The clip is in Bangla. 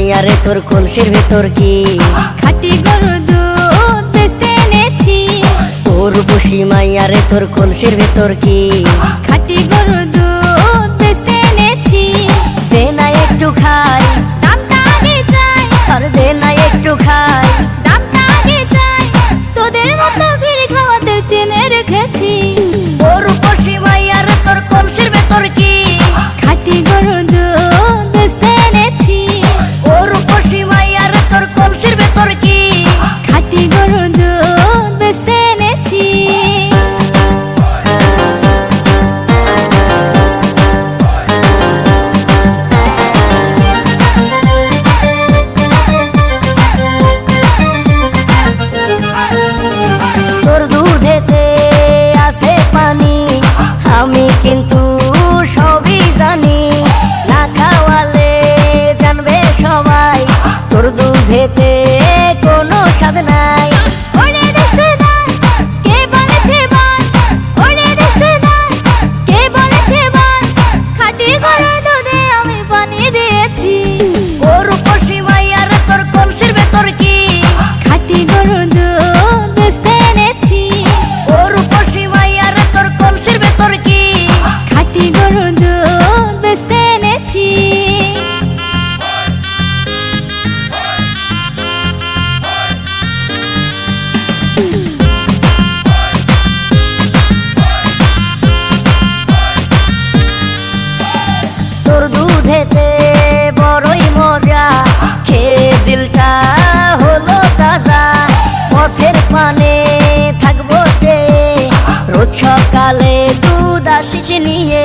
মাইয়া রে তোর কলসির ভেতর কি খাঁটি গরুর দুধ বেচতে এনেছি। উর্বশী মাইয়া রে তোর কলসির ভেতর কি খাঁটি গরুর দুধ বেচতে এনেছি। দে না একটু খাই, দামটা আগে চাই, আর দে না একটু খাই। দামটা আগে চাই, তোদের মতো ভিড় খাওয়াতে চেনে রেখেছি। উর্বশী মাইয়া রে তোর কলসির ভেতর কি খাঁটি গরুর দুধ বেচতে এনেছি। উর্বশী মাইয়া রে তোর কলসির ভেতর কি খাঁটি গরুর দুধ বেচতে এনেছি। তোর দুধেতে আছে পানি, আমি কিন্তু সবই জানি। না খাওয়ালে জানবে সবাই তোর দুধেতে কোনো স্বাদ নাই। ওরে দুষ্টুর দল, কে বলেছে বল? ওরে দুষ্টুর দল, কে বলেছে বল? খাঁটি গরুর দুধে আমি পানি দিয়েছি। উর্বশী মাইয়া রে তোর কলসির ভেতর কি খাঁটি গরুর দুধ বেচতে এনেছি। উর্বশী মাইয়া রে তোর কলসির ভেতর কি খাঁটি গরুর দুধ বেচতে এনেছি। তোর দুধেতে বড়ই মজা, খেয়ে দিলটা হলো তাজা। পথের পানে থাকবো চেয়ে, রোজ সকালে দুধ আসিস নিয়ে।